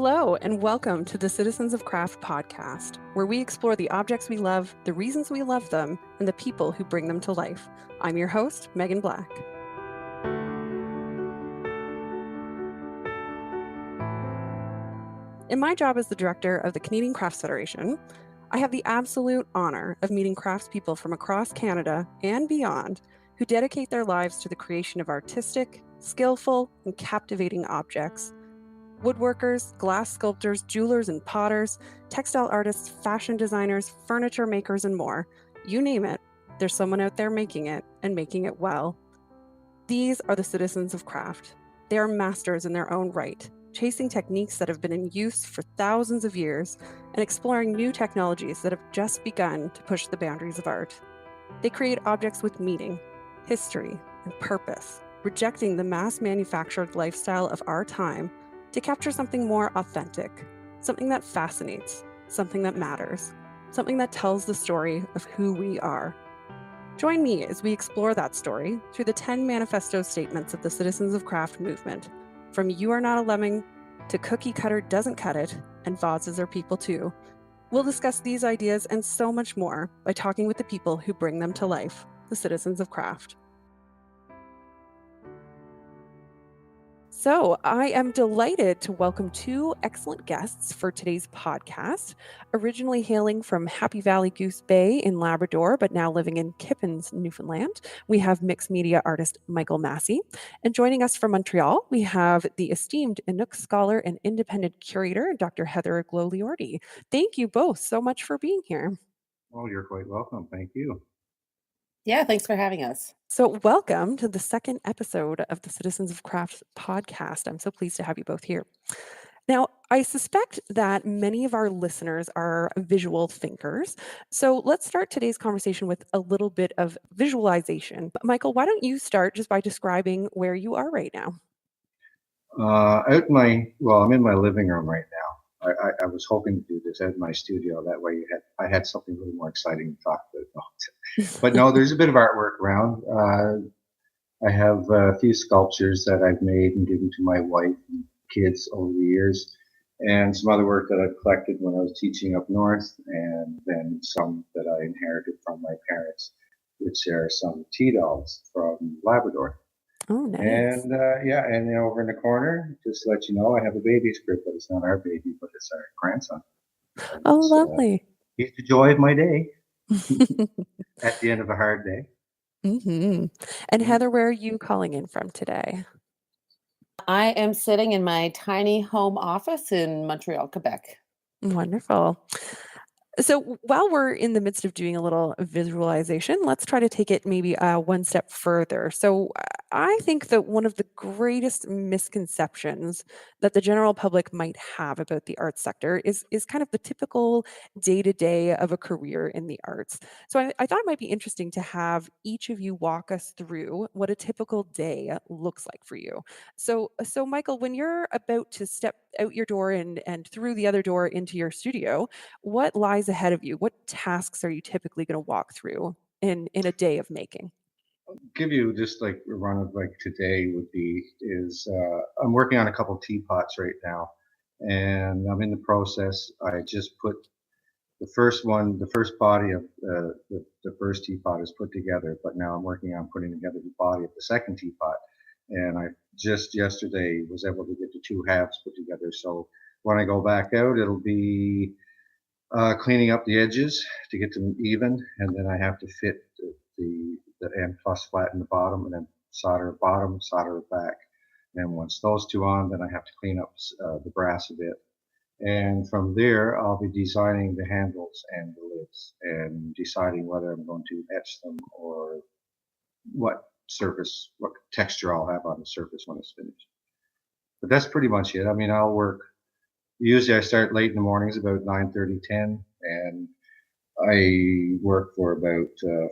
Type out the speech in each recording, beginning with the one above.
Hello, and welcome to the Citizens of Craft podcast, where we explore the objects we love, the reasons we love them, and the people who bring them to life. I'm your host, Megan Black. In my job as the director of the Canadian Crafts Federation, I have the absolute honor of meeting craftspeople from across Canada and beyond who dedicate their lives to the creation of artistic, skillful, and captivating objects. Woodworkers, glass sculptors, jewelers and potters, textile artists, fashion designers, furniture makers, and more. You name it, there's someone out there making it and making it well. These are the citizens of craft. They are masters in their own right, chasing techniques that have been in use for thousands of years and exploring new technologies that have just begun to push the boundaries of art. They create objects with meaning, history, and purpose, rejecting the mass-manufactured lifestyle of our time to capture something more authentic, something that fascinates, something that matters, something that tells the story of who we are. Join me as we explore that story through the 10 manifesto statements of the Citizens of Craft movement, from You Are Not a Lemming to Cookie Cutter Doesn't Cut It, and Vases Are People Too. We'll discuss these ideas and so much more by talking with the people who bring them to life, the Citizens of Craft. So, I am delighted to welcome two excellent guests for today's podcast. Originally hailing from Happy Valley Goose Bay in Labrador, but now living in Kippens, Newfoundland, we have mixed media artist Michael Massie. And joining us from Montreal, we have the esteemed Inuk scholar and independent curator, Dr. Heather Igloliorte. Thank you both so much for being here. Oh, you're quite welcome. Thank you. Yeah, thanks for having us. So, welcome to the second episode of the Citizens of Craft podcast. I'm so pleased to have you both here. Now, I suspect that many of our listeners are visual thinkers. So, let's start today's conversation with a little bit of visualization. But Michael, why don't you start just by describing where you are right now? I'm in my living room right now. I was hoping to do this out in my studio. That way, I had something a little more exciting to talk about. But no, there's a bit of artwork around. I have a few sculptures that I've made and given to my wife and kids over the years, and some other work that I've collected when I was teaching up north, and then some that I inherited from my parents, which are some tea dolls from Labrador. Oh, nice. And and then over in the corner, just to let you know, I have a baby script, but it's not our baby, but it's our grandson. And Oh, lovely. he's the joy of my day at the end of a hard day. And Heather, where are you calling in from today? I am sitting in my tiny home office in Montreal, Quebec. Wonderful. So while we're in the midst of doing a little visualization, let's try to take it maybe one step further. So I think that one of the greatest misconceptions that the general public might have about the arts sector is kind of the typical day-to-day of a career in the arts. So I thought it might be interesting to have each of you walk us through what a typical day looks like for you. So Michael, when you're about to step out your door and through the other door into your studio, what lies ahead of you? What tasks are you typically going to walk through in a day of making? Give you just like a run of like today I'm working on a couple teapots right now, and I'm in the process. I just put the first body of the first teapot is put together, but now I'm working on putting together the body of the second teapot. And I just yesterday was able to get the two halves put together. So when I go back out, it'll be cleaning up the edges to get them even, and then I have to fit the end plus flatten the bottom, and then solder bottom, solder back. And once those two on, then I have to clean up the brass a bit. And from there, I'll be designing the handles and the lids and deciding whether I'm going to etch them or what texture I'll have on the surface when it's finished. But that's pretty much it. I mean, I'll work. Usually I start late in the mornings, about 9:30, 10, and I work for about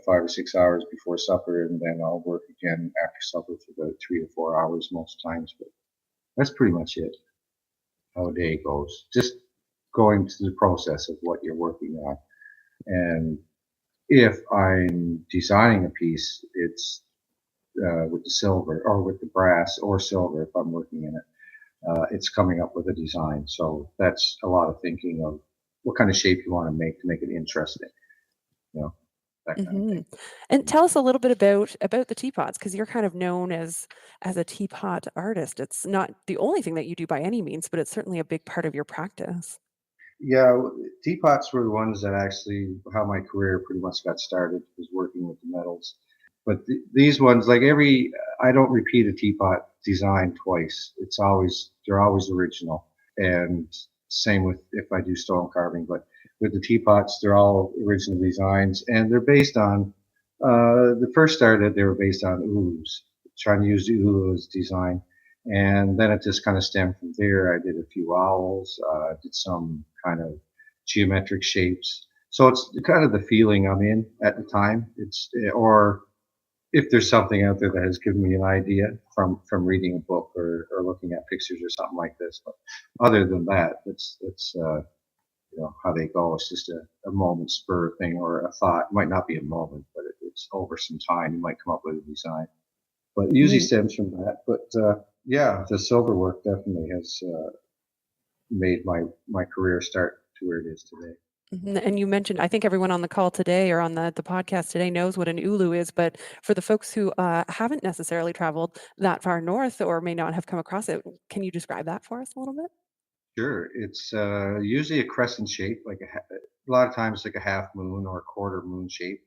5 or 6 hours before supper, and then I'll work again after supper for about 3 to 4 hours most times. But that's pretty much it, how a day goes. Just going through the process of what you're working on. And if I'm designing a piece, it's with the silver or with the brass or silver if I'm working in it. it's coming up with a design. So that's a lot of thinking of what kind of shape you want to make it interesting, you know, that kind of thing. And tell us a little bit about the teapots, because you're kind of known as a teapot artist. It's not the only thing that you do by any means, but it's certainly a big part of your practice. Yeah, teapots were the ones that actually how my career pretty much got started, was working with the metals. But these ones, like I don't repeat a teapot design twice. They're always original, and same with if I do stone carving. But with the teapots, they're all original designs, and they're based on the first started. They were based on ulus, trying to use the ulu as design, and then it just kind of stemmed from there. I did a few owls, did some kind of geometric shapes. So it's kind of the feeling I'm in at the time. Or if there's something out there that has given me an idea from reading a book or looking at pictures or something like this. But other than that, it's how they go. It's just a moment spur thing or a thought. It might not be a moment, but it's over some time. You might come up with a design. But it usually stems from that. But yeah, the silver work definitely has made my career start to where it is today. And you mentioned, I think everyone on the call today or on the podcast today knows what an ulu is, but for the folks who haven't necessarily traveled that far north or may not have come across it, can you describe that for us a little bit? Sure, it's usually a crescent shape, a lot of times like a half moon or a quarter moon shape.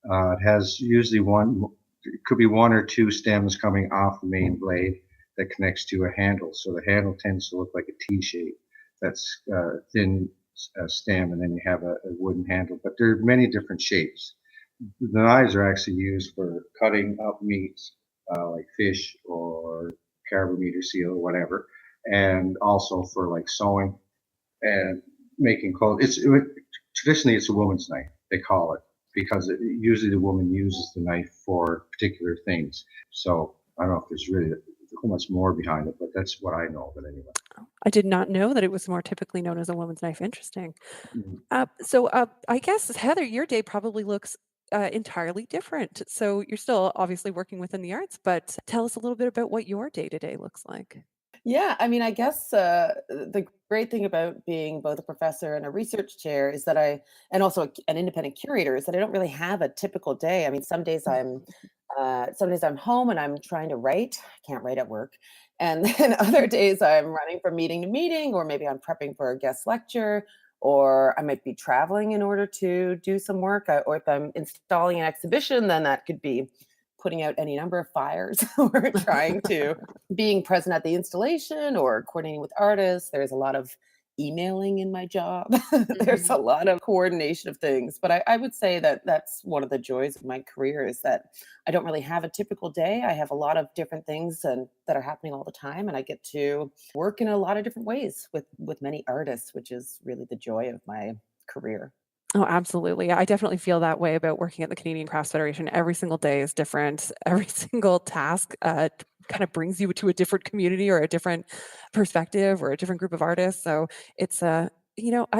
It has usually it could be one or two stems coming off the main blade that connects to a handle. So the handle tends to look like a T shape. That's thin stem, and then you have a wooden handle. But there are many different shapes. The knives are actually used for cutting up meats, like fish or caribou meat or seal or whatever, and also for like sewing and making clothes. Traditionally it's a woman's knife. They call it because usually the woman uses the knife for particular things. So I don't know if there's really too much more behind it, but that's what I know of it anyway. I did not know that it was more typically known as a woman's knife. Interesting. Mhm. I guess, Heather, your day probably looks entirely different. So you're still obviously working within the arts, but tell us a little bit about what your day to day looks like. Yeah, I mean, I guess the great thing about being both a professor and a research chair is that and also an independent curator, is that I don't really have a typical day. I mean, some days I'm home and I'm trying to write. I can't write at work, and then other days I'm running from meeting to meeting, or maybe I'm prepping for a guest lecture, or I might be traveling in order to do some work, or if I'm installing an exhibition, then that could be putting out any number of fires or trying to being present at the installation or coordinating with artists. There's a lot of emailing in my job. There's a Mhm. lot of coordination of things. But I would say that that's one of the joys of my career, is that I don't really have a typical day. I have a lot of different things and that are happening all the time. And I get to work in a lot of different ways with many artists, which is really the joy of my career. Oh, absolutely. I definitely feel that way about working at the Canadian Crafts Federation. Every single day is different. Every single task kind of brings you to a different community or a different perspective or a different group of artists. So it's I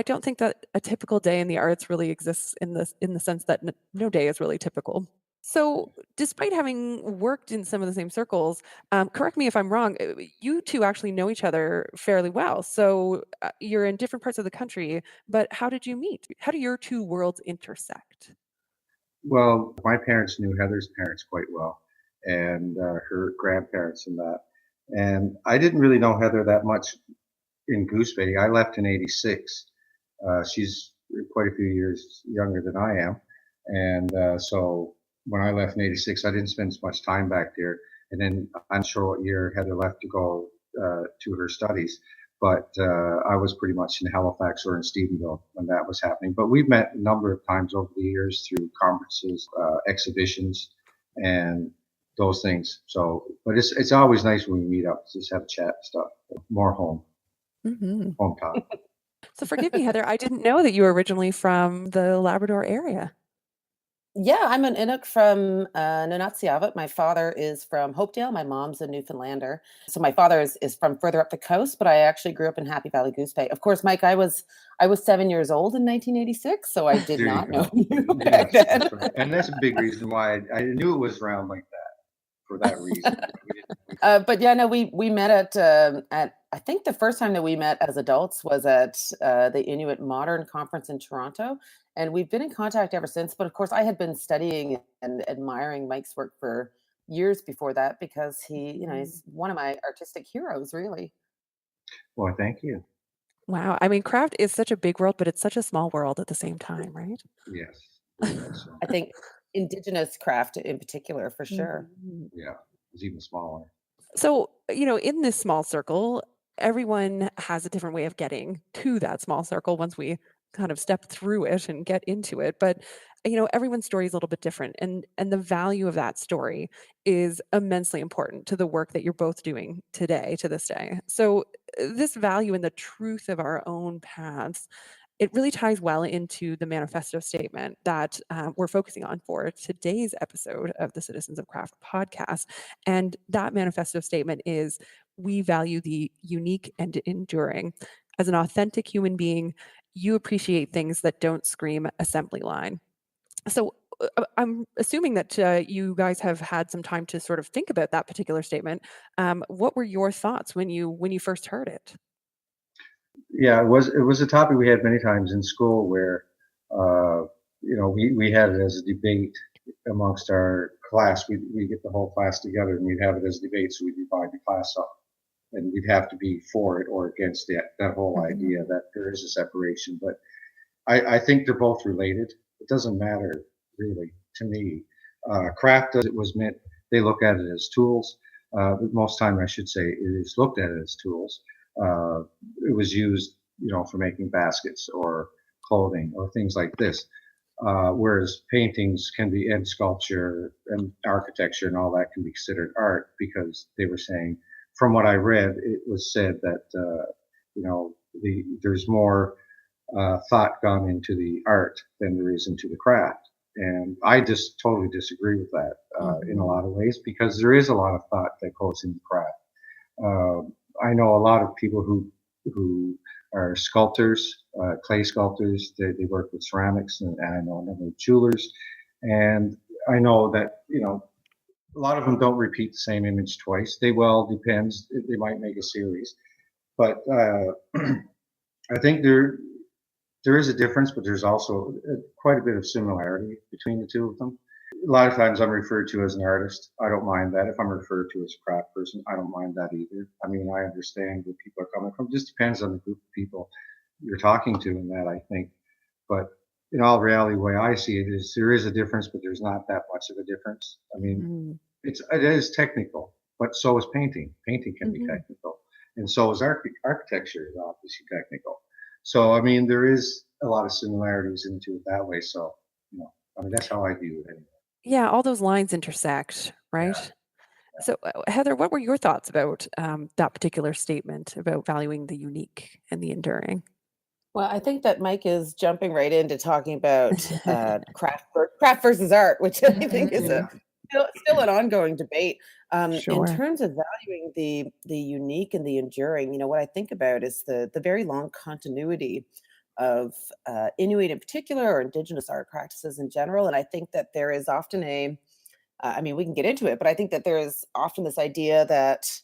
don't think that a typical day in the arts really exists in the sense that no day is really typical. So, despite having worked in some of the same circles, correct me if I'm wrong. You two actually know each other fairly well. So you're in different parts of the country, but how did you meet? How do your two worlds intersect? Well, my parents knew Heather's parents quite well, and her grandparents and that. And I didn't really know Heather that much in Goose Bay. I left in '86. She's quite a few years younger than I am, and so when I left in '86, I didn't spend as much time back there. And then I'm sure what year Heather left to go to her studies, but I was pretty much in Halifax or in Stephenville when that was happening. But we've met a number of times over the years through conferences, exhibitions, and those things. So, but it's always nice when we meet up, just have a chat and stuff. More Hmm. home talk. So forgive me, Heather. I didn't know that you were originally from the Labrador area. Yeah, I'm an Inuk from Nunatsiavut. My father is from Hopedale. My mom's a Newfoundlander. So my father is from further up the coast, but I actually grew up in Happy Valley Goose Bay. Of course, Mike, I was 7 years old in 1986, so I did There you not know go. you back Yes, then. that's right. And that's a big reason why I knew it was around like that for that reason. We didn't, But yeah, no, we met at I think the first time that we met as adults was at the Inuit Modern Conference in Toronto, and we've been in contact ever since. But of course, I had been studying and admiring Mike's work for years before that because he's one of my artistic heroes, really. Well, thank you. Wow. I mean, craft is such a big world, but it's such a small world at the same time, right? Yes, very much so. I think Indigenous craft in particular, for sure. Mhm. Yeah, it's even smaller. So, in this small circle, everyone has a different way of getting to that small circle once we kind of step through it and get into it. But, everyone's story is a little bit different. And the value of that story is immensely important to the work that you're both doing today, to this day. So, this value and the truth of our own paths, it really ties well into the manifesto statement that we're focusing on for today's episode of the Citizens of Craft podcast. And that manifesto statement is: we value the unique and enduring. As an authentic human being, you appreciate things that don't scream assembly line. So I'm assuming that you guys have had some time to sort of think about that particular statement. What were your thoughts when you first heard it? Yeah, it was a topic we had many times in school where, we had it as a debate amongst our class. We get the whole class together and we'd have it as a debate. So we divide the class up, and we'd have to be for it or against that whole Mhm. idea that there is a separation. But I think they're both related. It doesn't matter really to me. Craft it was meant. They look at it as tools. But most time, I should say, it is looked at it as tools. Uh, it was used, for making baskets or clothing or things like this. Whereas paintings can be, and sculpture and architecture and all that can be considered art because they were saying, from what I read, it was said that there's more thought gone into the art than there is into the craft. And I just totally disagree with that in a Mhm. lot of ways because there is a lot of thought that goes into craft. I know a lot of people who are sculptors, clay sculptors. They work with ceramics, and I know a number of jewelers, and I know that a lot of them don't repeat the same image twice. They well depends. They might make a series, but I think there is a difference, but there's also quite a bit of similarity between the two of them. A lot of times I'm referred to as an artist. I don't mind that. If I'm referred to as a craft person, I don't mind that either. I mean, I understand where people are coming from. It just depends on the group of people you're talking to in that, I think. But in all reality, the way I see it is there is a difference, but there's not that much of a difference. I mean, Mhm. it is technical, but so is painting. Painting can be Mhm. technical, and so is architecture is obviously technical. So I mean, there is a lot of similarities into it that way. So I mean, that's how I view it anyway. Yeah, all those lines intersect, Yeah. right? So, Heather, what were your thoughts about that particular statement about valuing the unique and the enduring? Well, I think that Mike is jumping right into talking about craft versus art, which I think is a Mhm. still an ongoing debate. In Sure. terms of valuing the unique and the enduring, what I think about is the very long continuity of Inuit in particular, or Indigenous art practices in general. And I think that there is often I mean, we can get into it, but I think that there is often this idea that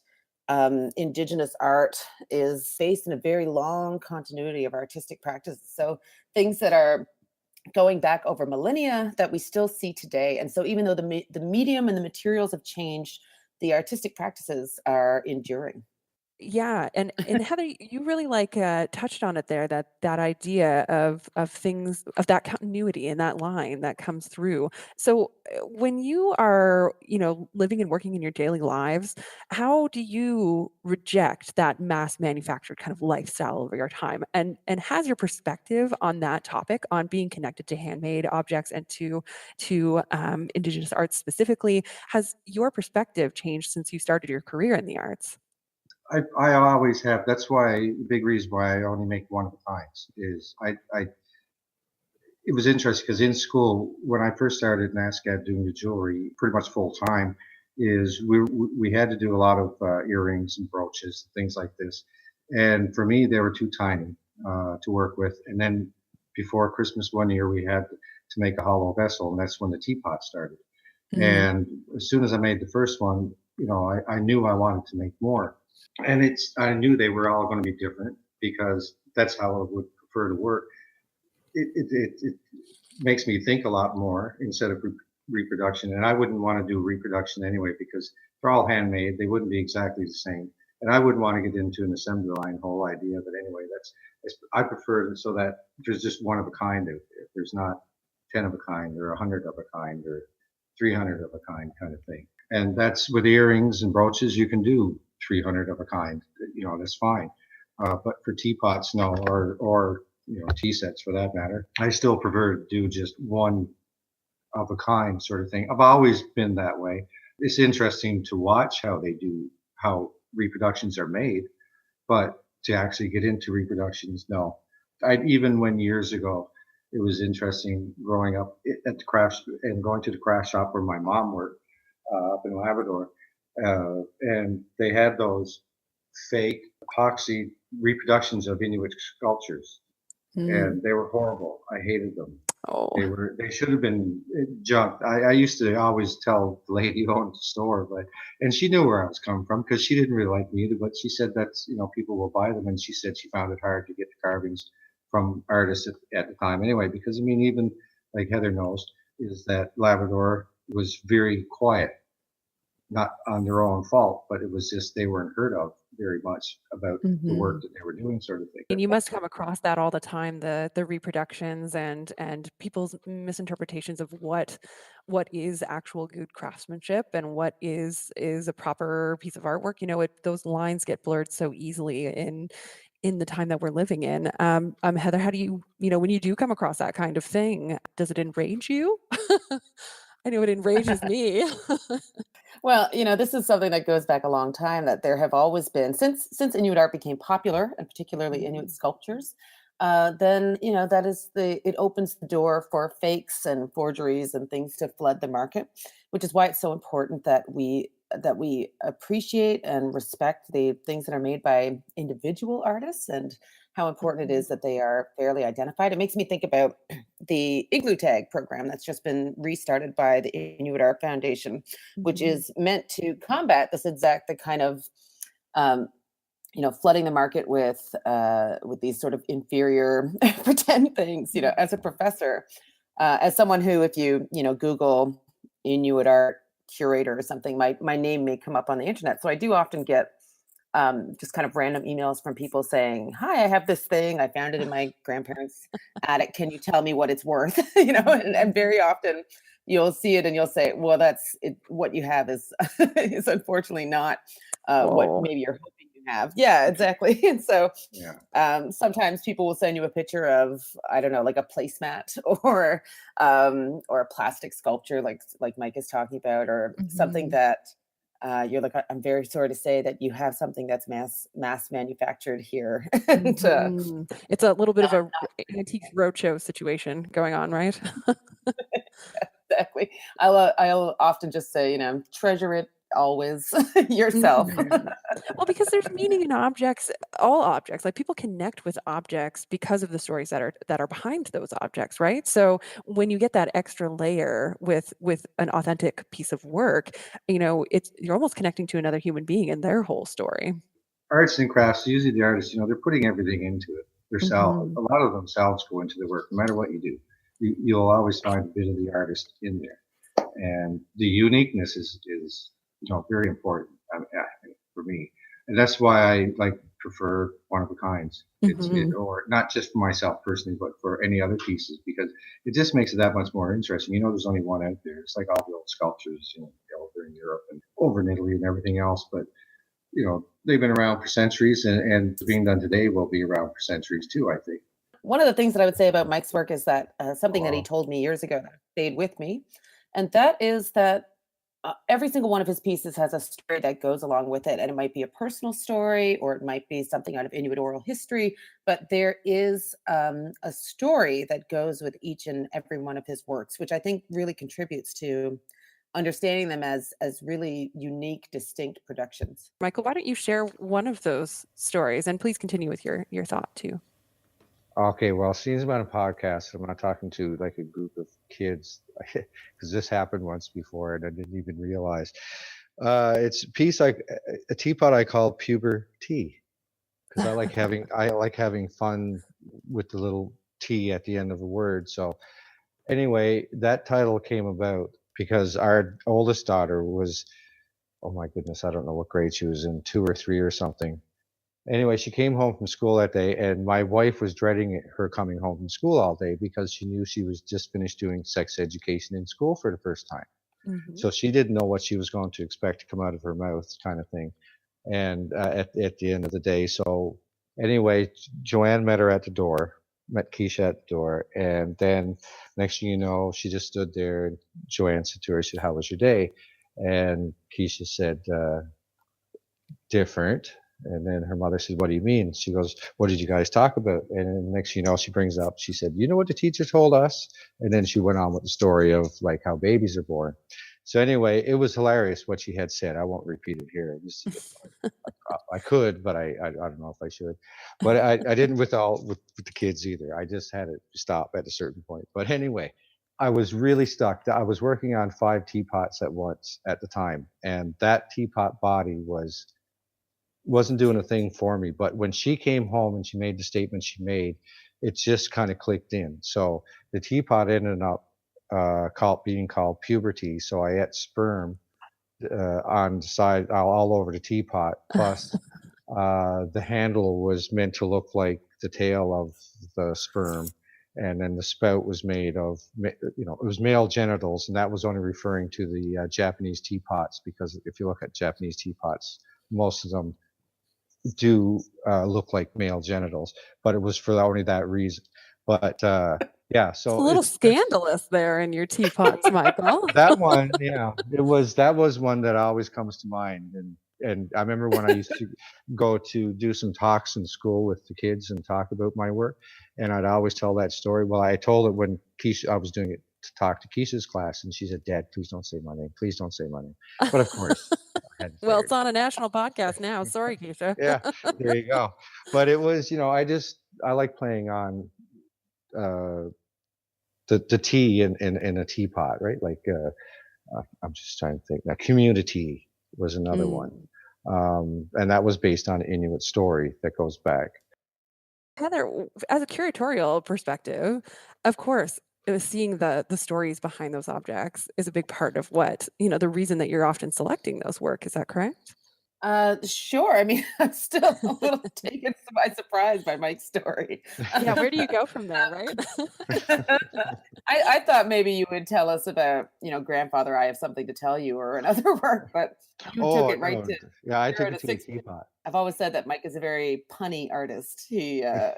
Indigenous art is based in a very long continuity of artistic practices. So things that are going back over millennia that we still see today. And so even though the medium and the materials have changed, the artistic practices are enduring. Yeah, and Heather, you really touched on it there, that idea of things, of that continuity and that line that comes through. So when you are, living and working in your daily lives, how do you reject that mass manufactured kind of lifestyle over your time? And has your perspective on that topic, on being connected to handmade objects and to Indigenous arts specifically, has your perspective changed since you started your career in the arts? I always have. That's why the big reason why I only make one of the times is I it was interesting because in school when I first started in ASCAD doing the jewelry pretty much full time is we had to do a lot of earrings and brooches things like this, and for me they were too tiny to work with. And then before Christmas one year we had to make a hollow vessel, and that's when the teapot started. Mm. And as soon as I made the first one, I knew I wanted to make more. And I knew they were all going to be different because that's how I would prefer to work. It makes me think a lot more instead of reproduction. And I wouldn't want to do reproduction anyway because they're all handmade. They wouldn't be exactly the same. And I wouldn't want to get into an assembly line whole idea. But anyway, I prefer it so that there's just one of a kind out there. There's not 10 of a kind or 100 of a kind or 300 of a kind of thing. And that's with earrings and brooches, you can do 300 of a kind. That's fine. But for teapots, no, or tea sets for that matter, I still prefer to do just one of a kind sort of thing. I've always been that way. It's interesting to watch how reproductions are made, but to actually get into reproductions, no. Even when years ago, it was interesting growing up at the crafts and going to the craft shop where my mom worked up in Labrador, and they had those fake epoxy reproductions of Inuit sculptures, and they were horrible. I hated them. Oh. They should have been junked. I used to always tell the lady who owned the store, and she knew where I was coming from because she didn't really like me either. But she said that's people will buy them, and she said she found it hard to get the carvings from artists at the time anyway. Because even like Heather knows, is that Labrador was very quiet, not on their own fault, but it was just they weren't heard of very much about the work that they were doing, sort of thing. And you must come across that all the time, the reproductions and people's misinterpretations of what is actual good craftsmanship and what is a proper piece of artwork. Those lines get blurred so easily in the time that we're living in. Heather, how do you when you do come across that kind of thing, does it enrage you? I know it enrages me. Well, this is something that goes back a long time, that there have always been, since Inuit art became popular, and particularly Inuit sculptures, then, it opens the door for fakes and forgeries and things to flood the market, which is why it's so important that we appreciate and respect the things that are made by individual artists, and how important it is that they are fairly identified. It makes me think about the Igloo Tag program that's just been restarted by the Inuit Art Foundation, which is meant to combat this exact kind of flooding the market with these sort of inferior pretend things. As a professor, as someone who, if you Google Inuit art curator or something, my name may come up on the internet. So I do often get just kind of random emails from people saying, "Hi, I have this thing. I found it in my grandparents' attic. Can you tell me what it's worth?" And very often you'll see it and you'll say, "Well, that's it. What you have is is unfortunately not what maybe you're hoping you have." Yeah, exactly. And so sometimes people will send you a picture of, I don't know, like a placemat or a plastic sculpture, like Mike is talking about, or something that you're like, "I'm very sorry to say that you have something that's mass manufactured here." And it's a little bit of a antiques roadshow situation going on, right? Exactly. I'll often just say, treasure it always yourself. Well, because there's meaning in objects, all objects. Like, people connect with objects because of the stories that are behind those objects, right? So when you get that extra layer with an authentic piece of work, you're almost connecting to another human being and their whole story. Arts and crafts, usually the artists, they're putting everything into it. Themselves, a lot of themselves go into the work, no matter what you do. You'll always find a bit of the artist in there, and the uniqueness is very important for me, and that's why I prefer one of a kinds. Or not just for myself personally, but for any other pieces, because it just makes it that much more interesting. There's only one out there. It's like all the old sculptures, over in Europe and over in Italy and everything else, but they've been around for centuries, and being done today will be around for centuries too, I think. One of the things that I would say about Mike's work is that something that he told me years ago that stayed with me, and that is that every single one of his pieces has a story that goes along with it. And it might be a personal story, or it might be something out of Inuit oral history, but there is a story that goes with each and every one of his works, which I think really contributes to understanding them as really unique, distinct productions. Michael, why don't you share one of those stories, and please continue with your thought too. Okay, well, seeing I'm on a podcast, I'm not talking to like a group of kids, because this happened once before and I didn't even realize. It's a piece like a teapot I call puber tea because I like having fun with the little T at the end of the word. So anyway, that title came about because our oldest daughter was, oh my goodness, I don't know what grade she was in, 2 or 3 or something. Anyway, she came home from school that day, and my wife was dreading her coming home from school all day because she knew she was just finished doing sex education in school for the first time. Mhm. So she didn't know what she was going to expect to come out of her mouth, kind of thing. And at the end of the day, so anyway, Joanne met her at the door, met Keisha at the door, and then next thing you know, she just stood there. And Joanne said to her, she said, "How was your day?" And Keisha said, "Different." And then her mother said, "What do you mean?" She goes, "What did you guys talk about?" And then next thing you know, she brings up, she said, "You know what the teacher told us?" And then she went on with the story of like how babies are born. So anyway, it was hilarious what she had said. I won't repeat it here. I could, but I don't know if I should. But I didn't with the kids either. I just had to stop at a certain point. But anyway, I was really stuck. I was working on 5 teapots at once at the time, and that teapot body wasn't doing a thing for me. But when she came home and she made the statement she made, it just kind of clicked in. So the teapot ended up being called puberty. So I ate sperm on the side, all over the teapot. Plus, the handle was meant to look like the tail of the sperm. And then the spout was made of, it was male genitals, and that was only referring to the Japanese teapots, because if you look at Japanese teapots, most of them do look like male genitals, but it was for only that reason. But yeah, It's a so little it's just scandalous there in your teapots, Michael. that one. Yeah, that was one that always comes to mind. And I remember when I used to go to do some talks in school with the kids and talk about my work, and I'd always tell that story. Well, I told it when I was doing it to talk to Keisha's class, and she said, "Dad, please don't say my name. Please don't say my name." But of course, I had to say Well, it. it's on a national podcast now. Sorry, Keisha. Yeah, there you go. But it was, I like playing on uh, the tea in a teapot, right? Like I'm just trying to think. Now, community was another one, Mm. and that was based on an Inuit story that goes back. Heather, as a curatorial perspective, of course, seeing the stories behind those objects is a big part of the reason that you're often selecting those work. Is that correct? Sure. I mean, I'm still a little taken by surprise by Mike's story. Yeah, where do you go from there, right? I thought maybe you would tell us about, grandfather, I have something to tell you, or another work, but you took Oh it right no, to yeah, I took zero it to to the 60. teapot. I've always said that Mike is a very punny artist. A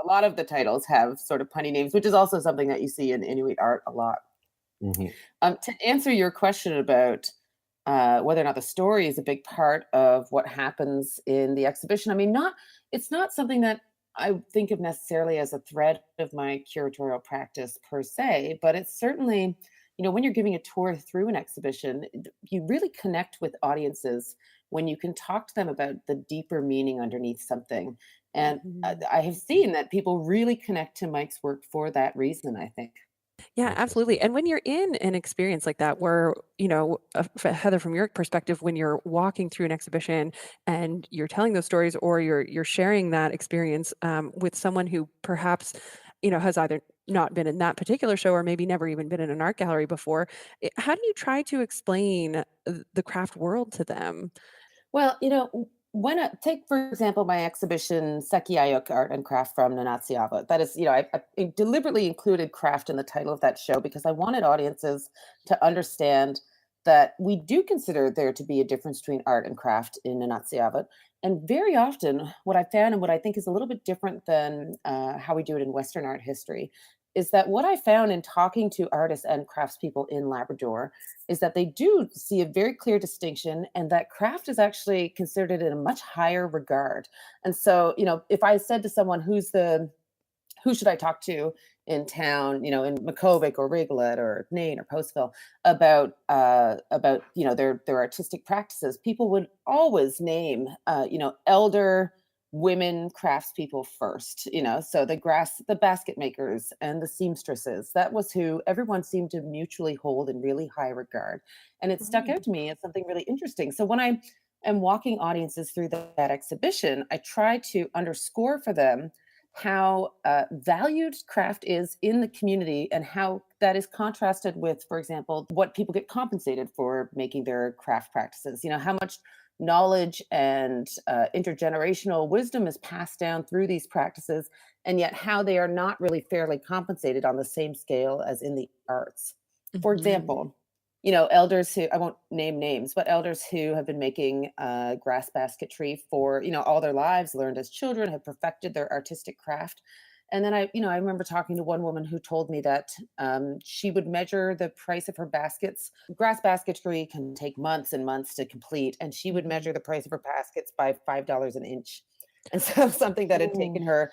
lot of the titles have sort of punny names, which is also something that you see in Inuit art a lot. Hmm. To answer your question about whether or not the story is a big part of what happens in the exhibition, I mean, it's not something that I think of necessarily as a thread of my curatorial practice per se, but it's certainly, when you're giving a tour through an exhibition, you really connect with audiences when you can talk to them about the deeper meaning underneath something. And Mhm. I have seen that people really connect to Mike's work for that reason, I think. Yeah, Interesting. absolutely. And when you're in an experience like that, where, Heather, from your perspective, when you're walking through an exhibition and you're telling those stories, or you're sharing that experience with someone who perhaps, has either not been in that particular show or maybe never even been in an art gallery before, how do you try to explain the craft world to them? Well, when take for example my exhibition Sekiayuk Art and Craft from Nanatsiava. That is, I deliberately included craft in the title of that show because I wanted audiences to understand that we do consider there to be a difference between art and craft in Nanatsiava. And very often, what I found and what I think is a little bit different than how we do it in Western art history is that what I found in talking to artists and craftspeople in Labrador is that they do see a very clear distinction and that craft is actually considered in a much higher regard. And so, if I said to someone, who should I talk to in town, in Makobik or Rigolet or Nain or Postville about their artistic practices, people would always name elder women craftspeople first, so the basket makers and the seamstresses. That was who everyone seemed to mutually hold in really high regard. And it stuck out to me as something really interesting. So when I am walking audiences through that exhibition, I try to underscore for them how valued craft is in the community and how that is contrasted with, for example, what people get compensated for making their craft practices. How much knowledge and intergenerational wisdom is passed down through these practices, and yet how they are not really fairly compensated on the same scale as in the arts. For example, elders who, I won't name names, but elders who have been making grass basketry for, all their lives, learned as children, have perfected their artistic craft. And then I remember talking to one woman who told me that she would measure the price of her baskets. Grass basketry can take months and months to complete, and she would measure the price of her baskets by $5 an inch. And so something that had taken her,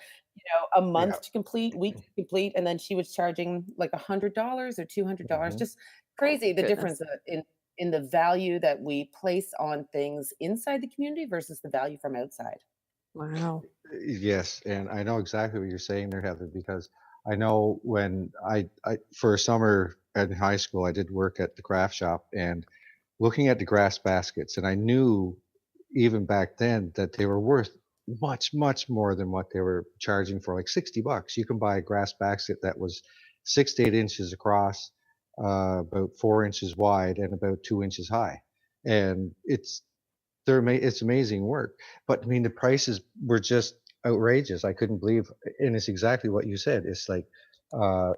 a month to complete, week to complete, and then she was charging like $100 or $200. Just crazy the difference in the value that we place on things inside the community versus the value from outside. Wow. Yes, and I know exactly what you're saying there, Heather, because I know when I for a summer in high school, I did work at the craft shop and looking at the grass baskets, and I knew even back then that they were worth much, much more than what they were charging for, like $60. You can buy a grass basket that was 6 to 8 inches across, about 4 inches wide, and about 2 inches high, and it's amazing work. But I mean, the prices were just outrageous. I couldn't believe, and it's exactly what you said. It's like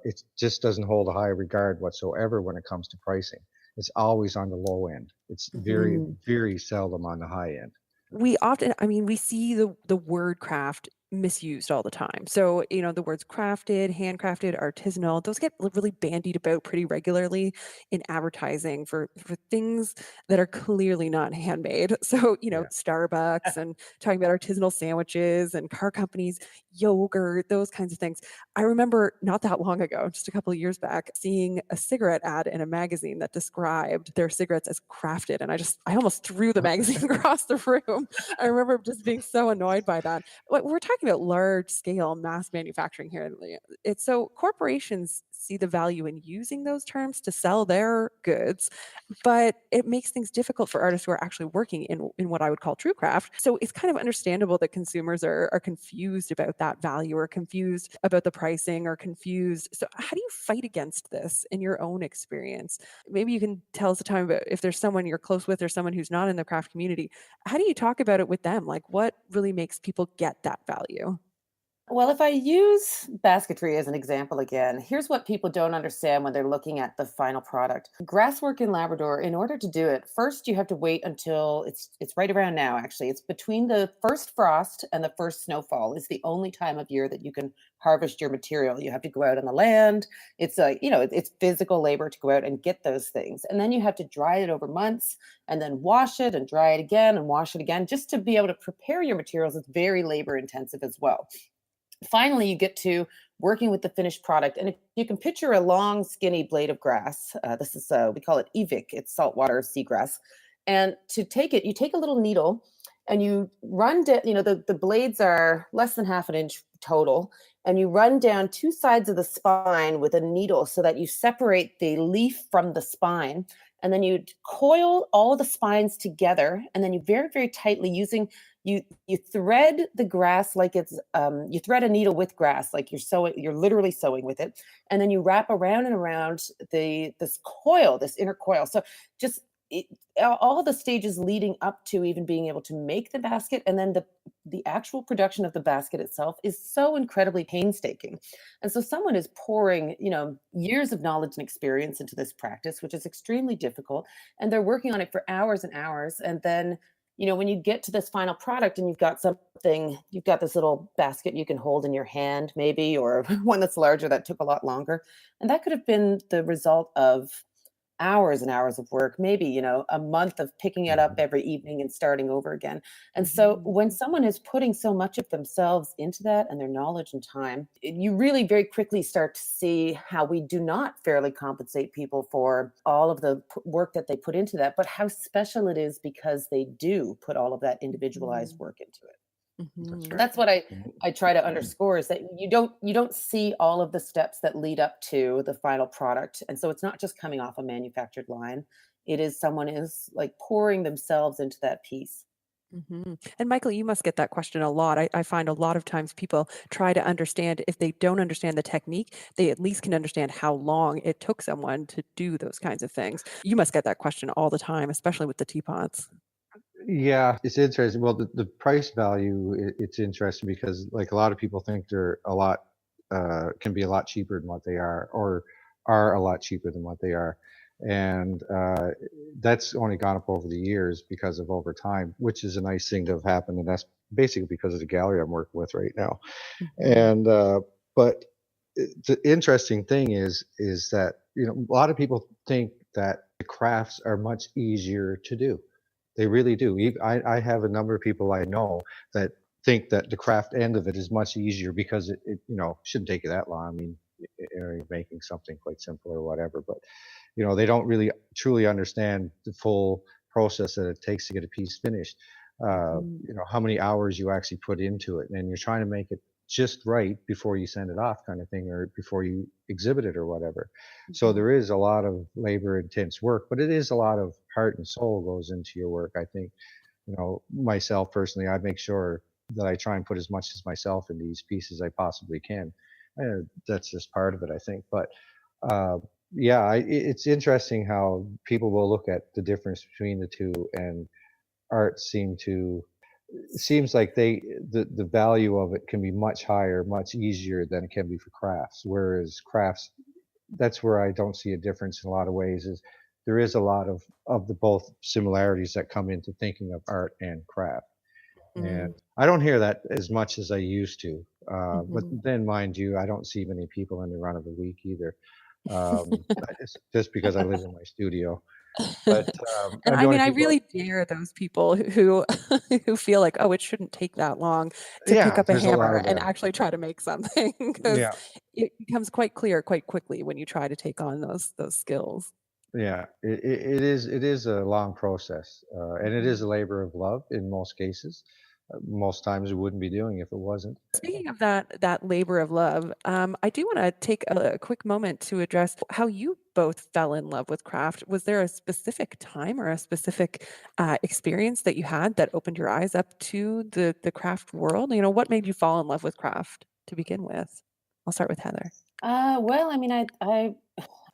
it just doesn't hold a high regard whatsoever when it comes to pricing. It's always on the low end. It's very, very seldom on the high end. We often, we see the word craft misused all the time. So, the words crafted, handcrafted, artisanal, those get really bandied about pretty regularly in advertising for things that are clearly not handmade. So, Yeah. Starbucks and talking about artisanal sandwiches and car companies, yogurt, those kinds of things. I remember not that long ago, just a couple of years back, seeing a cigarette ad in a magazine that described their cigarettes as crafted. And I almost threw the magazine across the room. I remember just being so annoyed by that. We're talking about large scale mass manufacturing here. It's so corporations see the value in using those terms to sell their goods, but it makes things difficult for artists who are actually working in what I would call true craft. So it's kind of understandable that consumers are confused about that value, or confused about the pricing, or confused. So how do you fight against this in your own experience? Maybe you can tell us a time about if there's someone you're close with or someone who's not in the craft community. How do you talk about it with them? Like, what really makes people get that value? Well, if I use basketry as an example again, here's what people don't understand when they're looking at the final product. Grasswork in Labrador, in order to do it, first you have to wait until it's right around now, actually. It's between the first frost and the first snowfall is the only time of year that you can harvest your material. You have to go out on the land. It's it's physical labor to go out and get those things. And then you have to dry it over months and then wash it and dry it again and wash it again. Just to be able to prepare your materials, it's very labor intensive as well. Finally, you get to working with the finished product. And if you can picture a long, skinny blade of grass, this is, we call it evic, it's saltwater seagrass. And to take it, you take a little needle and you run down, the blades are less than half an inch total. And you run down two sides of the spine with a needle so that you separate the leaf from the spine. And then you coil all the spines together. And then you very, very tightly you thread the grass like it's you thread a needle with grass, like you're literally sewing with it, and then you wrap around and around this inner coil. So just all the stages leading up to even being able to make the basket, and then the actual production of the basket itself is so incredibly painstaking. And so someone is pouring years of knowledge and experience into this practice, which is extremely difficult, and they're working on it for hours and hours. And then when you get to this final product and you've got this little basket you can hold in your hand, maybe, or one that's larger that took a lot longer. And that could have been the result of hours and hours of work, maybe, a month of picking it up every evening and starting over again. And so when someone is putting so much of themselves into that and their knowledge and time, you really very quickly start to see how we do not fairly compensate people for all of the work that they put into that, but how special it is because they do put all of that individualized work into it. Mhm. That's what I try to underscore, is that you don't see all of the steps that lead up to the final product. And so it's not just coming off a manufactured line. It is someone is like pouring themselves into that piece. Mhm. And Michael, you must get that question a lot. I find a lot of times people try to understand, if they don't understand the technique, they at least can understand how long it took someone to do those kinds of things. You must get that question all the time, especially with the teapots. Yeah, it's interesting. Well, the price value, it's interesting because like a lot of people think they're a lot, can be a lot cheaper than what they or are a lot cheaper than what they are. And that's only gone up over the years because of over time, which is a nice thing to have happened. And that's basically because of the gallery I'm working with right now. Mhm. And but the interesting thing is that, you know, a lot of people think that the crafts are much easier to do. They really do. I have a number of people I know that think that the craft end of it is much easier because it you know, shouldn't take you that long. I mean, you're making something quite simple or whatever, but you know, they don't really truly understand the full process that it takes to get a piece finished. Mhm. You know, how many hours you actually put into it, and you're trying to make it just right before you send it off, kind of thing, or before you exhibit it or whatever. So Mhm. there is a lot of labor intense work, but it is a lot of heart and soul goes into your work. I think, you know, myself personally, I make sure that I try and put as much as myself in these pieces I possibly can. That's just part of it, I think. But uh, yeah, it's interesting how people will look at the difference between the two, and art seems like the value of it can be much higher, much easier than it can be for crafts. Whereas crafts, that's where I don't see a difference in a lot of ways. Is there is a lot of the both similarities that come into thinking of art and craft, and Mhm. I don't hear that as much as I used to. But Mhm. then, mind you, I don't see many people in the run of the week either. It's just because I live in my studio. But And the I mean, only I people, really dare those people who who feel like, "Oh, it shouldn't take that long to pick yeah, up a there's a lot hammer of and them. actually try to make something," because Yeah, it becomes quite clear quite quickly when you try to take on those skills. yeah, it is a long process, and it is Mhm. a labor of love in most cases. Most times we wouldn't be doing it if it wasn't. Speaking of that labor of love, I do wanna take a quick moment to address how you both fell in love with craft. Was there a specific time or a specific, experience that you had that opened your eyes up to the craft world? You know, what made you fall in love with craft to begin with? I'll start with Heather. Well, I mean,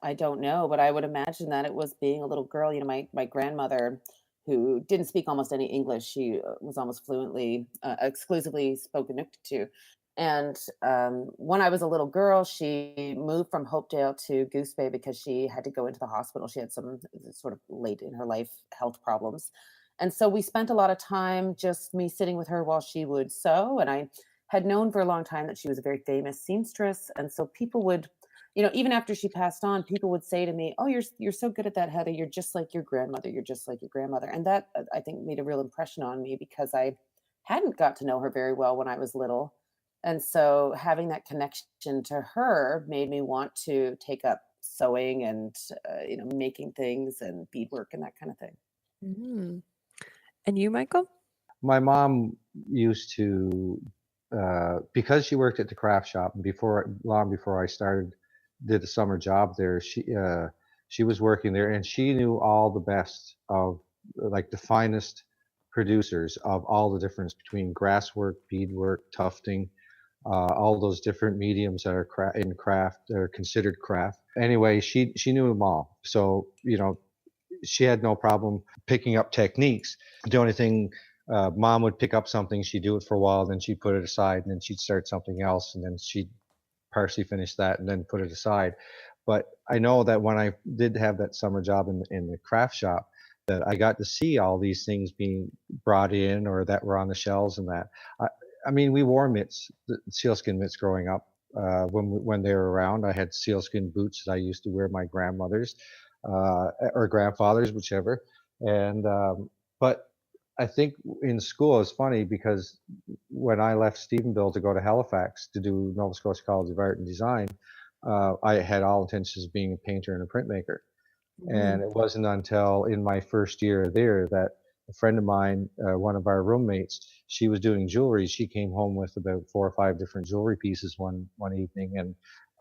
I don't know, but I would imagine that it was being a little girl. You know, my grandmother, who didn't speak almost any English, she was almost fluently, exclusively spoke Inuk. And when I was a little girl, she moved from Hopedale to Goose Bay because she had to go into the hospital. She had some sort of late in her life health problems. And so we spent a lot of time just me sitting with her while she would sew. And I had known for a long time that she was a very famous seamstress. And so people would, you know, even after she passed on, people would say to me, "Oh, you're so good at that, Heather. You're just like your grandmother. You're just like your grandmother." And that I think made a real impression on me because I hadn't got to know her very well when I was little. And so having that connection to her made me want to take up sewing and you know, making things and beadwork and that kind of thing. Mm. And you, Michael? My mom used to, because she worked at the craft shop, and before long before I started, did a summer job there. She was working there, and she knew all the best of like the finest producers of all the difference between grasswork, beadwork, tufting, all those different mediums that are in craft are considered craft. Anyway, she knew them all. So you know, she had no problem picking up techniques. The only thing, mom would pick up something, she'd do it for a while, then she'd put it aside, and then she'd start something else, and then she'd partially finish that and then put it aside. But I know that when I did have that summer job in the craft shop, that I got to see all these things being brought in or that were on the shelves and that. I, I mean, we wore mitts, the sealskin mitts growing up. When they were around, I had sealskin boots that I used to wear my grandmother's or grandfather's, whichever. And but I think in school it's funny because when I left Stephenville to go to Halifax to do Nova Scotia College of Art and Design, I had all intentions of being a painter and a printmaker. And Mm. it wasn't until in my first year there that a friend of mine, one of our roommates, she was doing jewelry. She came home with about 4 or 5 different jewelry pieces one evening, and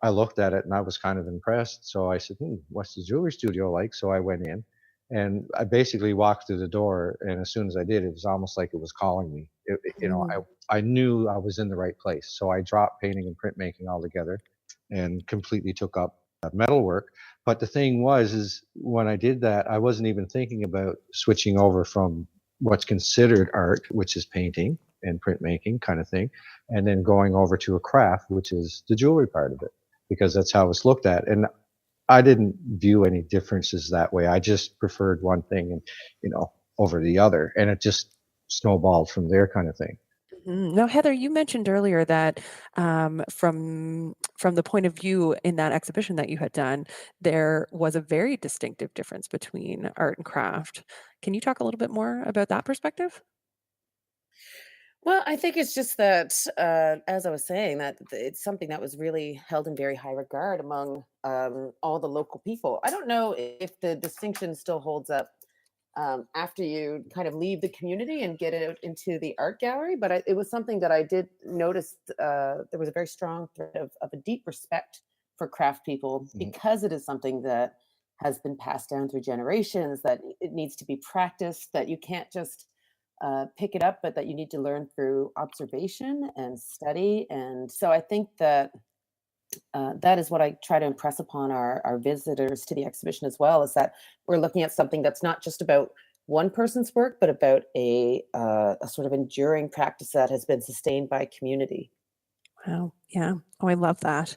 I looked at it and I was kind of impressed. So I said, what's the jewelry studio like? So I went in and I basically walked through the door, and as soon as I did, it was almost like it was calling me. I knew I was in the right place. So I dropped painting and printmaking altogether and completely took up metalwork. But the thing is when I did that, I wasn't even thinking about switching over from what's considered art, which is painting and printmaking kind of thing, and then going over to a craft, which is the jewelry part of it, because that's how it's looked at. And I didn't view any differences that way. I just preferred one thing and, over the other. And it just snowballed from there kind of thing. Now, Heather, you mentioned earlier that from the point of view in that exhibition that you had done, there was a very distinctive difference between art and craft. Can you talk a little bit more about that perspective? Well, I think it's just that, as I was saying, that it's something that was really held in very high regard among all the local people. I don't know if the distinction still holds up after you kind of leave the community and get it into the art gallery, but it was something that I did notice. There was a very strong thread of a deep respect for craft people, because it is something that has been passed down through generations, that it needs to be practiced, that you can't just pick it up, but that you need to learn through observation and study. And so I think that that is what I try to impress upon our visitors to the exhibition as well, is that we're looking at something that's not just about one person's work, but about a sort of enduring practice that has been sustained by community. Wow. Yeah. Oh, I love that.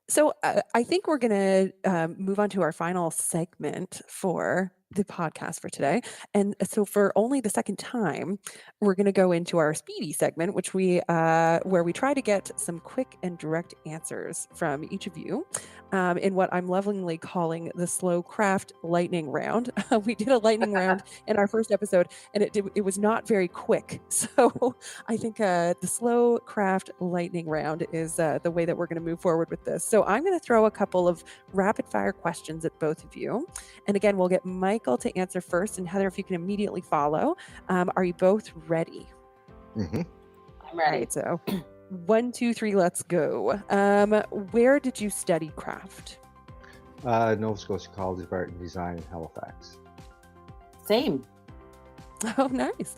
So I think we're going to move on to our final segment for the podcast for today. And so for only the second time, we're going to go into our speedy segment, which where we try to get some quick and direct answers from each of you in what I'm lovingly calling the slow craft lightning round. We did a lightning round in our first episode, and it was not very quick. So I think the slow craft lightning round is the way that we're going to move forward with this. So I'm going to throw a couple of rapid fire questions at both of you. And again, we'll get Michael to answer first, and Heather, if you can immediately follow. Are you both ready? I'm ready. All right, so 1, 2, 3, let's go. Where did you study craft? Nova Scotia College of Art and Design in Halifax. Same. Oh, nice.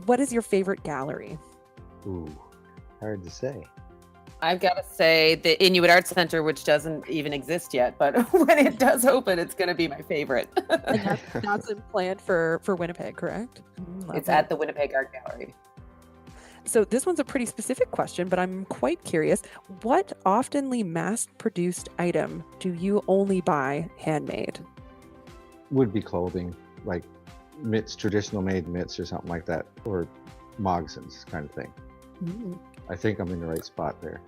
What is your favorite gallery? Ooh, hard to say. I've got to say the Inuit Art Center, which doesn't even exist yet, but when it does open, it's going to be my favorite. And that's planned for Winnipeg, correct? It's at the Winnipeg Art Gallery. So this one's a pretty specific question, but I'm quite curious. What oftenly mass-produced item do you only buy handmade? Would be clothing, like mitts, traditional made mitts or something like that, or moccasins kind of thing. I think I'm in the right spot there.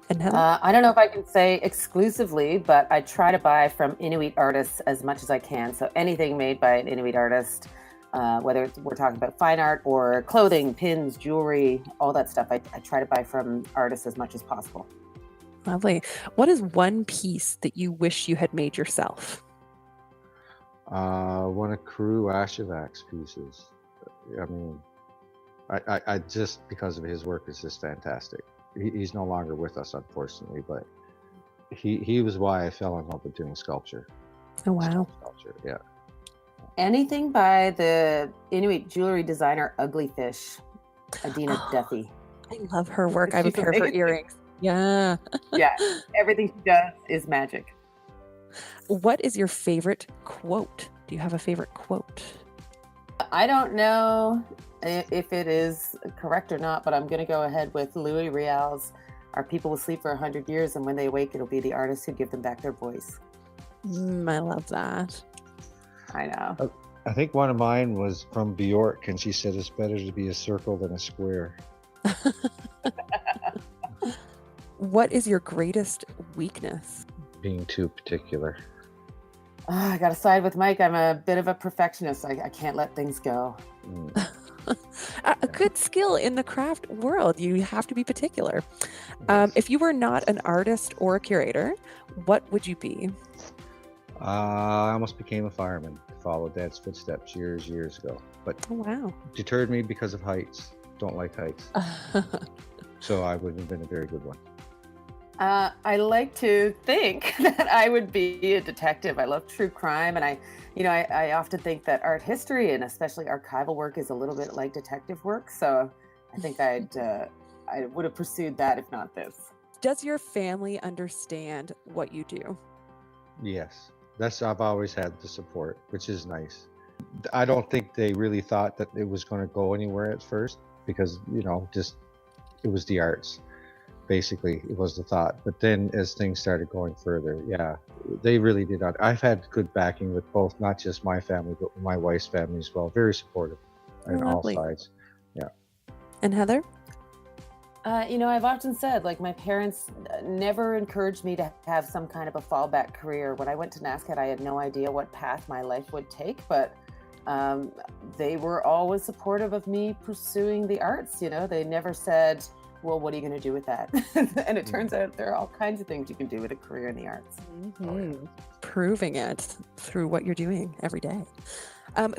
And Heather? I don't know if I can say exclusively, but I try to buy from Inuit artists as much as I can. So anything made by an Inuit artist, whether we're talking about fine art or clothing, pins, jewelry, all that stuff, I try to buy from artists as much as possible. Lovely. What is one piece that you wish you had made yourself? One of Crew Ashevak's pieces. I mean, I just, because of his work, is just fantastic. He's no longer with us, unfortunately, but he was why I fell in love with doing sculpture. Oh, wow. Sculpture, yeah. Anything by the Inuit jewelry designer Ugly Fish, Adina Duffy. I love her work. I have a pair of her earrings. Yeah. Yeah, everything she does is magic. What is your favorite quote? Do you have a favorite quote? I don't know if it is correct or not, but I'm going to go ahead with Louis Rial's, "Our people will sleep for 100 years, and when they wake, it'll be the artists who give them back their voice." I love that. I know. I think one of mine was from Bjork, and she said it's better to be a circle than a square. What is your greatest weakness? Being too particular. I got to side with Mike. I'm a bit of a perfectionist. I can't let things go. A good skill in the craft world. You have to be particular. If you were not an artist or a curator, what would you be? I almost became a fireman, followed Dad's footsteps years ago, but Oh, wow. deterred me because of heights. Don't like heights, so I wouldn't have been a very good one. I like to think that I would be a detective. I love true crime, and I often think that art history and especially archival work is a little bit like detective work. So I think I would have pursued that if not this. Does your family understand what you do? Yes, I've always had the support, which is nice. I don't think they really thought that it was going to go anywhere at first because just it was the arts. Basically, it was the thought. But then as things started going further, yeah, they really did. I've had good backing with both, not just my family, but my wife's family as well. Very supportive on all Lovely. sides. Yeah. And Heather? I've often said, like, my parents never encouraged me to have some kind of a fallback career. When I went to NASCAD, I had no idea what path my life would take, but they were always supportive of me pursuing the arts. They never said, well, what are you going to do with that? And it turns out there are all kinds of things you can do with a career in the arts. Mm-hmm. Proving it through what you're doing every day.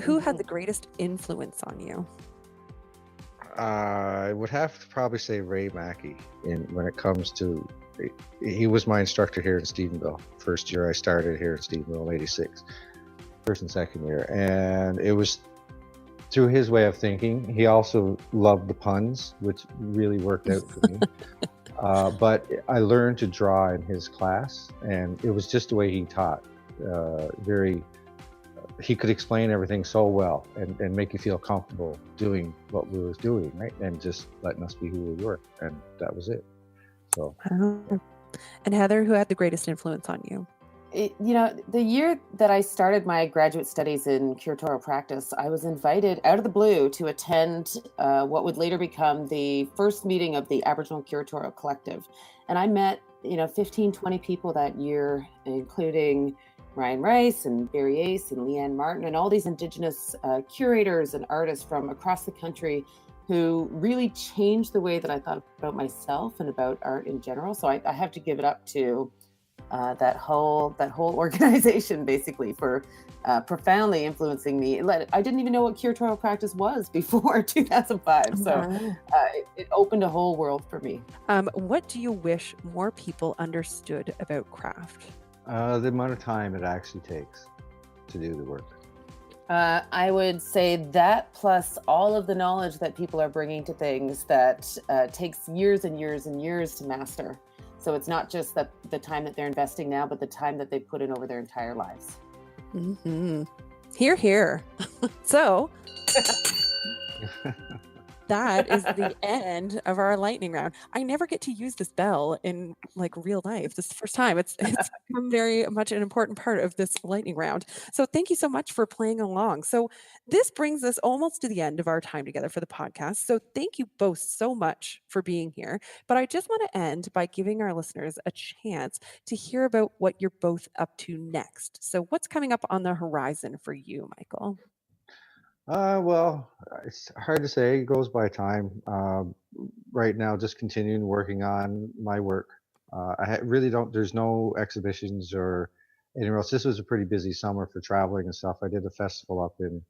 Who had the greatest influence on you? I would have to probably say Ray Mackey. When it comes to, he was my instructor here in Stephenville. First year I started here in Stephenville in '86, first and second year, and it was through his way of thinking. He also loved the puns, which really worked out for me. But I learned to draw in his class, and it was just the way he taught. He could explain everything so well and make you feel comfortable doing what we was doing, right? And just letting us be who we were. And that was it. So. And Heather, who had the greatest influence on you? The year that I started my graduate studies in curatorial practice, I was invited out of the blue to attend what would later become the first meeting of the Aboriginal Curatorial Collective. And I met, 15, 20 people that year, including Ryan Rice and Barry Ace and Leanne Martin and all these Indigenous curators and artists from across the country who really changed the way that I thought about myself and about art in general. So I have to give it up to that whole organization, basically, for profoundly influencing me. I didn't even know what curatorial practice was before 2005. So it opened a whole world for me. What do you wish more people understood about craft? The amount of time it actually takes to do the work. I would say that plus all of the knowledge that people are bringing to things that takes years and years and years to master. So it's not just the time that they're investing now, but the time that they put in over their entire lives. Mm-hmm. Hear, hear. So that is the end of our lightning round. I never get to use this bell in real life. This is the first time. It's become very much an important part of this lightning round. So thank you so much for playing along. So this brings us almost to the end of our time together for the podcast. So thank you both so much for being here. But I just want to end by giving our listeners a chance to hear about what you're both up to next. So what's coming up on the horizon for you, Michael? Well, it's hard to say. It goes by time. Right now, just continuing working on my work. Really don't. There's no exhibitions or anywhere else. This was a pretty busy summer for traveling and stuff. I did a festival up in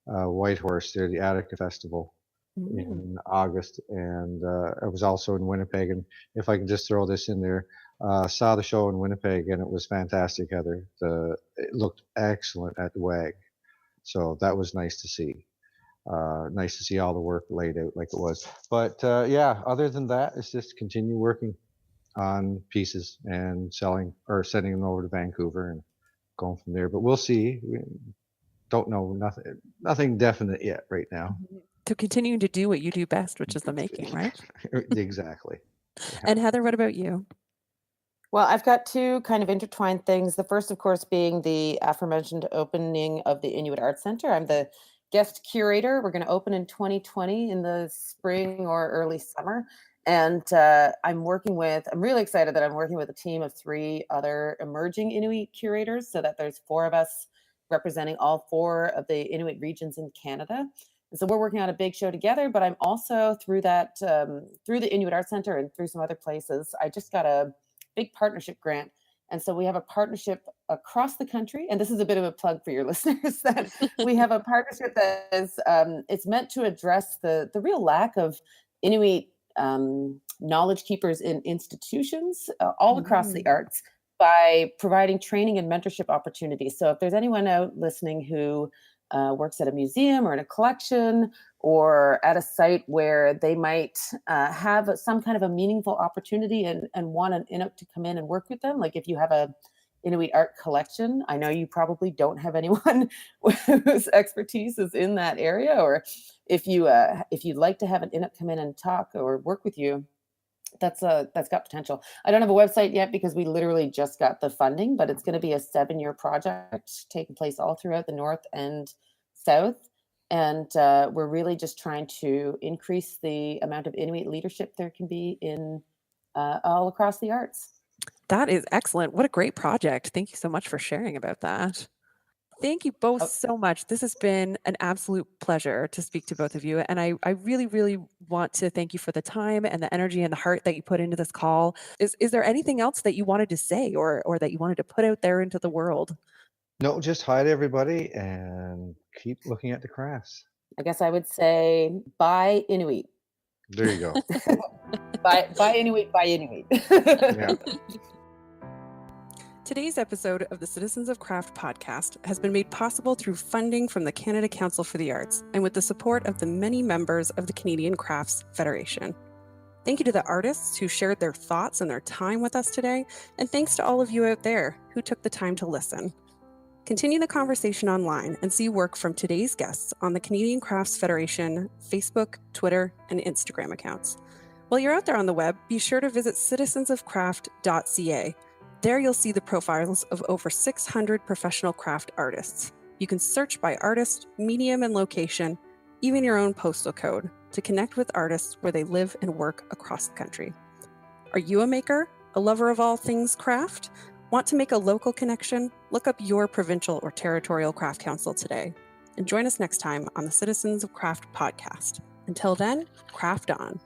Whitehorse there, the Attica Festival in August, and I was also in Winnipeg. And if I can just throw this in there, saw the show in Winnipeg, and it was fantastic, Heather. It looked excellent at the WAG. So that was nice to see. Nice to see all the work laid out like it was. But yeah, other than that, it's just continue working on pieces and selling or sending them over to Vancouver and going from there. But we'll see. We don't know nothing definite yet right now. So continuing to do what you do best, which is the making, right? Exactly. Yeah. And Heather, what about you? Well, I've got two kind of intertwined things. The first, of course, being the aforementioned opening of the Inuit Arts Center. I'm the guest curator. We're going to open in 2020 in the spring or early summer. And I'm really excited that I'm working with a team of 3 other emerging Inuit curators, so that there's 4 of us representing all 4 of the Inuit regions in Canada. And so we're working on a big show together, but I'm also through the Inuit Arts Center and through some other places, I just got a big partnership grant. And so we have a partnership across the country. And this is a bit of a plug for your listeners, that we have a partnership that is, it's meant to address the real lack of Inuit knowledge keepers in institutions all across the arts by providing training and mentorship opportunities. So if there's anyone out listening who works at a museum or in a collection or at a site where they might have some kind of a meaningful opportunity and want an Inuk to come in and work with them, like if you have a Inuit art collection, I know you probably don't have anyone whose expertise is in that area, or if you'd like to have an Inuk come in and talk or work with you, that's got potential. I don't have a website yet because we literally just got the funding, but it's going to be a 7-year project taking place all throughout the North and South. And we're really just trying to increase the amount of Inuit leadership there can be in all across the arts. That is excellent. What a great project. Thank you so much for sharing about that. Thank you both so much. This has been an absolute pleasure to speak to both of you. And I really, really want to thank you for the time and the energy and the heart that you put into this call. Is there anything else that you wanted to say or that you wanted to put out there into the world? No, just hi to everybody and keep looking at the crafts. I guess I would say bye Inuit. There you go. Bye Inuit, bye Inuit. Yeah. Today's episode of the Citizens of Craft podcast has been made possible through funding from the Canada Council for the Arts and with the support of the many members of the Canadian Crafts Federation. Thank you to the artists who shared their thoughts and their time with us today, and thanks to all of you out there who took the time to listen. Continue the conversation online and see work from today's guests on the Canadian Crafts Federation Facebook, Twitter, and Instagram accounts. While you're out there on the web, be sure to visit citizensofcraft.ca. There you'll see the profiles of over 600 professional craft artists. You can search by artist, medium, and location, even your own postal code, to connect with artists where they live and work across the country. Are you a maker? A lover of all things craft? Want to make a local connection? Look up your provincial or territorial craft council today. And join us next time on the Citizens of Craft podcast. Until then, craft on.